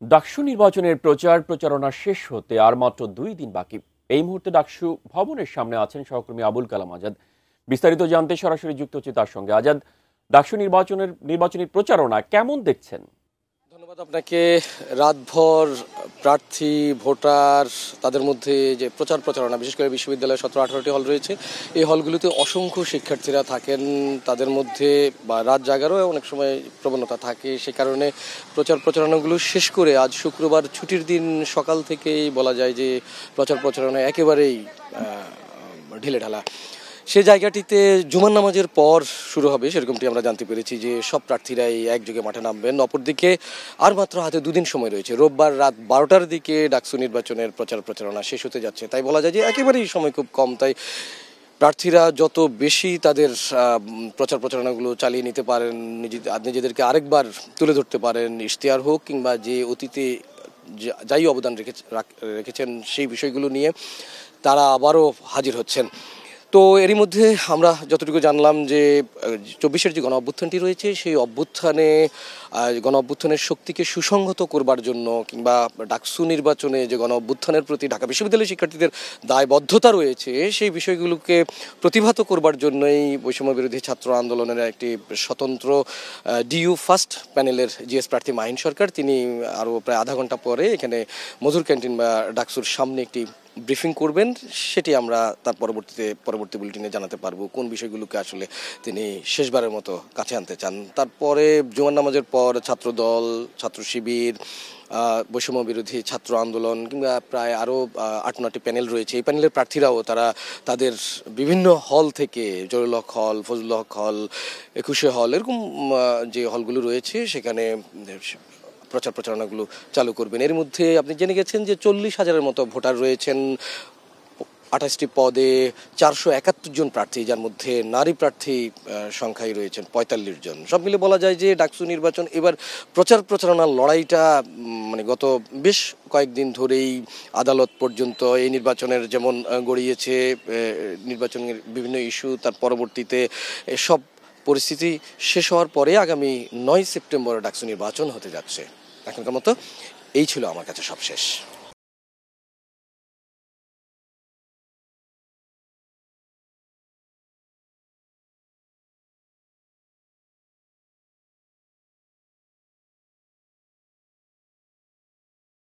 ডাকসু নির্বাচনের প্রচারণা শেষ হতে আর মাত্র 2 দিন বাকি। এই মুহূর্তে ডাকসু ভবনের সামনে আছেন সহকর্মী আবুল কালাম আজাদ। বিস্তারিত জানতে সরাসরি যুক্ত হচ্ছে তার সঙ্গে। আজাদ, ডাকসু নির্বাচনী প্রচারণা কেমন দেখছেন? ধন্যবাদ আপনাকে। রাতভর প্রার্থী, ভোটার, তাদের মধ্যে যে প্রচারণা, বিশেষ করে বিশ্ববিদ্যালয়ে 17-18টি হল রয়েছে, এই হলগুলোতে অসংখ্য শিক্ষার্থীরা থাকেন। তাদের মধ্যে বা রাত জাগারও অনেক সময় প্রবণতা থাকে। সে কারণে প্রচারণাগুলো শেষ করে আজ শুক্রবার ছুটির দিন সকাল থেকেই বলা যায় যে প্রচারণা একেবারেই ঢিলেঢালা। সে জায়গাটিতে জুমার নামাজের পর শুরু হবে সেরকমটি আমরা জানতে পেরেছি যে সব প্রার্থীরাই একযোগে মাঠে নামবেন। অপরদিকে আর মাত্র হাতে 2 দিন সময় রয়েছে। রোববার রাত 12টার দিকে ডাকসু নির্বাচনের প্রচারণা শেষ হতে যাচ্ছে। তাই বলা যায় যে একেবারেই সময় খুব কম। তাই প্রার্থীরা যত বেশি তাদের প্রচারণাগুলো চালিয়ে নিতে পারেন, নিজেদেরকে আরেকবার তুলে ধরতে পারেন, ইশতেহার হোক কিংবা যে অতীতে যাই অবদান রেখেছেন সেই বিষয়গুলো নিয়ে তারা আবারও হাজির হচ্ছেন। তো এরই মধ্যে আমরা যতটুকু জানলাম যে 24-এর যে গণ অভ্যুত্থানটি রয়েছে সেই গণ অভ্যুত্থানের শক্তিকে সুসংহত করবার জন্য কিংবা ডাকসু নির্বাচনে যে গণ অভ্যুত্থানের প্রতি ঢাকা বিশ্ববিদ্যালয়ের শিক্ষার্থীদের দায়বদ্ধতা রয়েছে সেই বিষয়গুলোকে প্রতিভাত করবার জন্যই বৈষম্য বিরোধী ছাত্র আন্দোলনের একটি স্বতন্ত্র ডিইউ ফার্স্ট প্যানেলের জিএস প্রার্থী মাহিন সরকার তিনি আরও প্রায় আধা ঘন্টা পরে এখানে মধুর ক্যান্টিন বা ডাকসুর সামনে একটি ব্রিফিং করবেন। সেটি আমরা তার পরবর্তী বুলেটিনে জানাতে পারবো কোন বিষয়গুলোকে আসলে তিনি শেষবারের মতো কাছে আনতে চান। তারপরে জুমার নামাজের পর ছাত্রদল, ছাত্র শিবির, বৈষম্য বিরোধী ছাত্র আন্দোলন কিংবা প্রায় আরও 8-9টি প্যানেল রয়েছে। এই প্যানেলের প্রার্থীরাও তাদের বিভিন্ন হল থেকে, জলিল হক হল, ফজলুল হক হল, 21শে হল, এরকম যে হলগুলো রয়েছে সেখানে প্রচারণাগুলো চালু করবেন। এর মধ্যে আপনি জেনে গেছেন যে 40,000-এর মতো ভোটার রয়েছেন 28টি পদে, 471 জন প্রার্থী, যার মধ্যে নারী প্রার্থী সংখ্যাই রয়েছেন 45 জন। সব মিলে বলা যায় যে ডাকসু নির্বাচন এবার প্রচারণার লড়াইটা গত বেশ কয়েকদিন ধরেই আদালত পর্যন্ত এই নির্বাচনের যেমন গড়িয়েছে, নির্বাচনের বিভিন্ন ইস্যু, তার পরবর্তীতে সব পরিস্থিতি শেষ হওয়ার পরে আগামী 9 সেপ্টেম্বর ডাকসু নির্বাচন হতে যাচ্ছে। এখনকার মতো এই ছিল আমার কাছে সবশেষ।